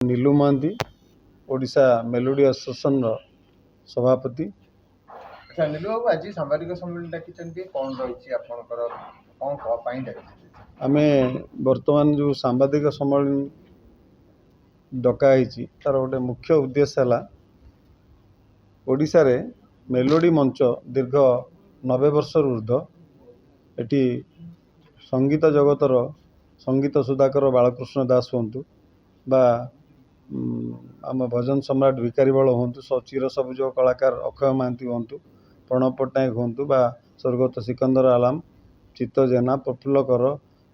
नीलू Mahanti Odisha melody association सभापति। अच्छा नीलू बाबू आज सांबादिक सम्मेलन डाकिछन्ती कोन रहिछि आपनकर कोन को पाई डाकिछन्ती? आमे वर्तमान जो सांबादिक सम्मेलन डकाई तार गोटे मुख्य उद्देश्य है ओडिशा रे मेलोडी मंच दीर्घ 90 वर्ष ऊर्ध एटी संगीत जगतर संगीत सुधाकर बालकृष्ण दास हूँ बा आम भजन सम्राट भिकारी बल हूँ चिर सबुज कलाकार अक्षय महांती हूँ प्रणव पट्टनायक हूँ बा स्वर्गत सिकंदर आलाम चित्त जेना प्रफुल्ल कर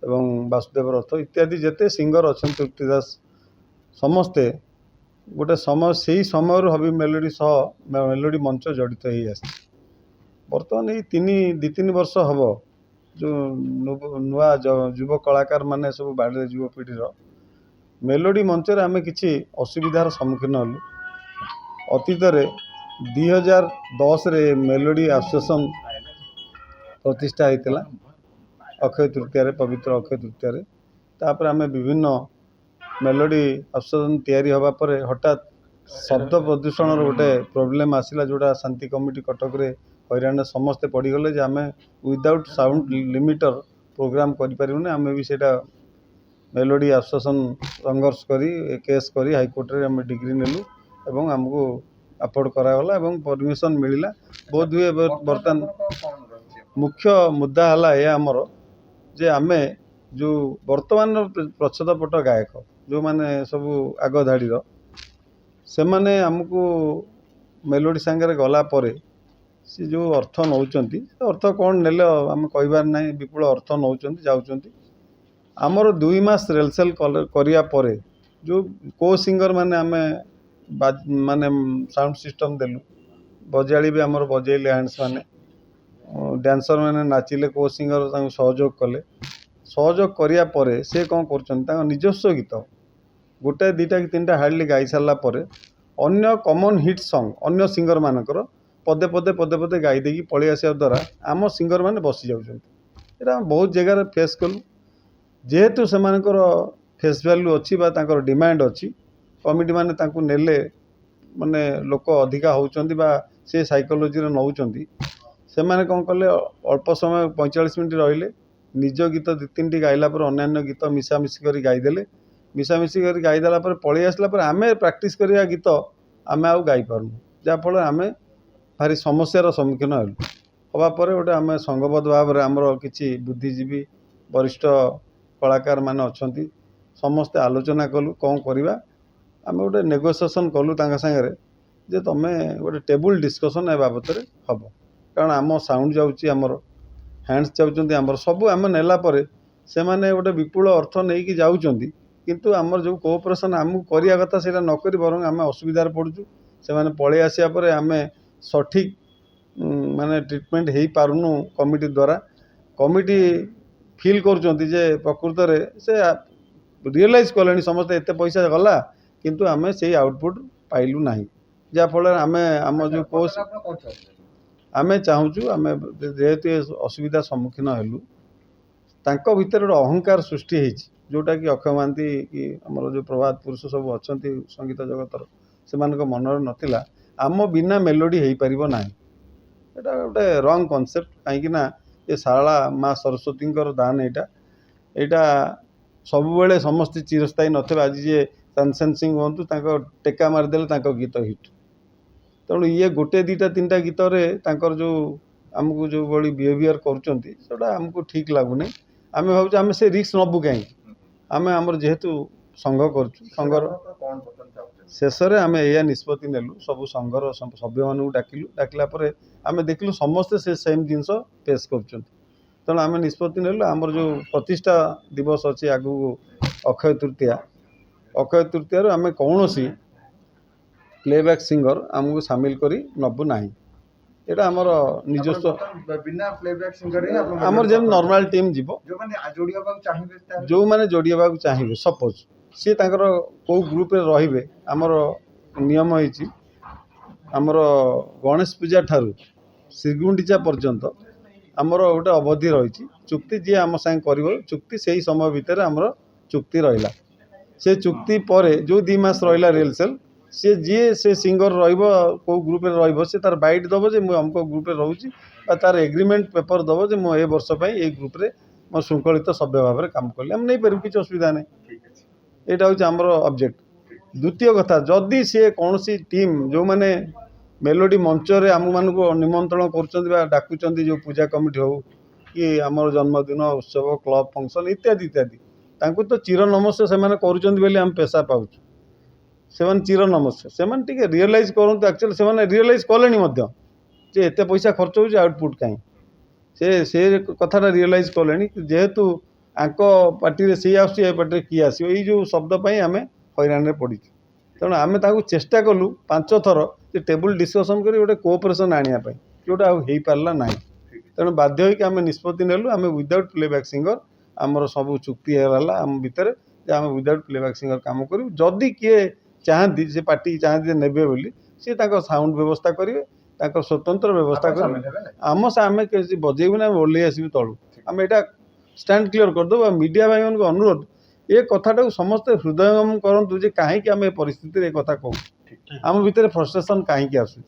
एवं वासुदेव रथ इत्यादि जेते सिंगर अच्छा तृप्ति दास समस्ते गोटे समय से समय हबी मेलोडी सह मेलोडी मंच जड़ित हो बर्तमान ये दी तीन वर्ष हम जो नुआ युव कलाकार माने सब बाड़े युवपीढ़ी मेलोडी मंच आम कि असुविधार सम्मुखीन हलु। अतीत 2010 मेलोडी एसोसिएशन प्रतिष्ठा होता अक्षय तृतीय पवित्र अक्षय तृतीय तापर आम विभिन्न मेलोडी एसोसिएशन तैयारी हवा पर हठात शब्द प्रदूषण गोटे प्रोब्लेम आसला जोड़ा शांति कमिटी कटक हैरान समस्ते पड़गले जे आम विदाउट साउंड लिमिटर प्रोग्राम करें आम भी सेटा मेलोडी एसोसिएशन संघर्ष करी केस करी हाईकोर्ट रे आम डिग्री नेलु एवं आमको अफोर्ड करागला एवं परमिशन मिलला बहुत हुए बर्तमान मुख्य मुद्दा है आमर जे आमे जो वर्तमान प्रच्छदपट गायक जो माने सब आग धाड़ी से माने आमको मेलोडी सांगे गला परे सी जो अर्थ नौचंती अर्थ कौन नेले आम कहबार ना विपुल अर्थ नौचंती जाउचंती आमर 2 मास रेलसेल करिया परे जो को सिंगर माने आमे माने साउंड सिस्टम देलु बजाली भी आमर बजेले हैंड्स माने डांसर माने नाचिले को सिंगर सहयोग कले सहयोग करिया परे से कौन कर निजस्व गीत गोटे दुटा कि 3टा हार्डली गाई सारा पर अन्य कॉमन हिट सॉन्ग अन्य सिंगर मानकर पदे पदे पदे पदे गाई देकी पलि आसा द्वारा आम सिंगर माने बसी जाऊँ बहुत जगार फेस कलु जेहेतु से फेस वैल्यू अच्छी बा तांकर डिमांड अच्छी कमिटी माने तांकु नेले माने लोक अधिका होउचंती बा से साइकोलॉजी रे नौचंती से माने कौन कले अल्प समय 45 मिनट रहिले निज गीत 2-3टी गाइला पर अन्य गीत मिसामिशी कर गाईदेले मिसामिशी कर गाईदेला पलि आसला आम प्राक्टिस करिया गीत आम आउ गाई पारनु जहाँफल आम भारी समस्यार सम्मुखीन हलु हवा पर गोटे आम संघबद्ध भाव में आमर किसी बुद्धिजीवी वरिष्ठ कलाकार माने अछंती समस्ते आलोचना कलु कौन करवा आम गोटे नेगोसिएशन कलु तांका संगे जे तमे गोटे टेबुल डिस्कशन ए बाबत हम कारण आम साउंड जाउची आमर हैंड्स जाउचंती आमर सब आम नेला परे से माने गोटे विपुल अर्थ नहीं कि जाउचंती किंतु आमर जो कोऑपरेशन आमको करिया कथा सेटा न करी बरং आम असुविधार पड़ुचु से माने पळि आसिया परे आम सठिक माने ट्रीटमेंट हेई पारुनु कमिटी द्वारा कमिटी फील करुचंती जे प्रकृत रे से रियलाइज कले समस्त एते पैसा गला किंतु आम से आउटपुट पाइलु नाही जा फल आम आम जो कोर्स आम चाहूँ आम जेहेतु असुविधा सम्मुखीन हेलु तांको भितर गोटे अहंकार सृष्टि होती जोटा कि अक्षय महांती कि आमर जो प्रभात पुरुष सब अच्छा संगीत जगतर से मनर नथिला आम बिना मेलोडी हो पार ना एटा गोटे रंग कनसेप्ट कहीं ये सारला माँ सरस्वती दान यहाँ सबुबले समस्त चिरस्थायी नथे आज जी तानसेन सिंह हूँ टेका मारिदेले गीत हिट तेणु ये गोटे 2-3टा गीत जो आमको जो बड़ी बिहेवियर करुँचा आमको ठीक लगुनि आम भाव आम से रिस्क नबू कहीं आम आमर जेहेतु संघ कर शेष में आम यह निष्पत्ति नेलु सब संघर सभ्य मानू डाकिलु डाकिला आम देखलु समस्ते से सेम जिनस फेस कर तेणु आम निष्पत्ति नेलु आमर जो प्रतिष्ठा दिवस अच्छी आगु अक्षय तृतीय आम कौन सी प्लेबैक सिंगर आमको सामिल करी नबू नाही एटा आमर निजस्व बिना प्लेबैक सिंगर आमर जेम नॉर्मल टीम जीवो जो माने जोड़िया चाहिए सपोज सी तांकर को ग्रुप रे रहिबे आमर नियम होइची आमर गणेश पूजा ठारू श्रीगुंडीचा पर्यंत आमर गोटे अवधि रही चुक्ति जी आम संग कर चुक्ति से ही समय भितर आमर चुक्ति रहिला से चुक्ति पर जो 2 मास रहा रिहर्सल सी जी से सिंगर रो ग्रुप रे तार बाइट दब जे मुझे अमुक ग्रुप रोची तार एग्रीमेंट पेपर दब जे मुझे वर्ष ये ग्रुप रे मो श्रृंखलित सभ्य भाव में काम कली आम नहीं पारू किसी असुविधा नहीं ठीक अछि यहाँ हूँ आमर ऑब्जेक्ट द्वितीय कथा जदि सी कौन टीम जो मैंने मेलोडी मंच रे आम मानक निमंत्रण कर डाकुंट जो पूजा कमिटी हो कि आमर जन्मदिन उत्सव क्लब फंक्शन इत्यादि इत्यादि तांकु तो चिर नमस्ते से करुँच आम पेशा पाऊँ से चिर नमस्ते से रियलाइज करूँ एक्चुअली से रियलाइज कले एत पैसा खर्च हो आउटपुट कहीं से कथाटा रियलाइज कले जेहेतु आंक पार्टी सी आसुए पार्टी किए आसो यो शब्द आम हैरान पड़ी तेणु आम चेष्टा कलु 5 थर टेबुल डिस्कसन कर गोटे कोऑपरेशन आने जोटा हो पारा ना तेणु बाध्य आम निष्पत्ति नेलु आम विदाउट प्लेबैक सिंगर आमर सब चुक्ति है आम भितर आम विदाउट प्लेबैक सिंगर काम करूँ जदि किए चाहती से पार्टी चाहती नेबे बोली सी साउंड व्यवस्था करेंगे स्वतंत्र व्यवस्था करें आम आम बजेबू ना ओल्ल आसबू तलू आम यहाँ स्टैंड क्लियर करदेव मीडिया भाई मान अनुरोध ये कथाटा समस्ते हृदयंगम करूँ जे कहीं आम परिस्थिति कथा कहूँ आम भितर फ्रस्ट्रेशन कहीं आसूँ।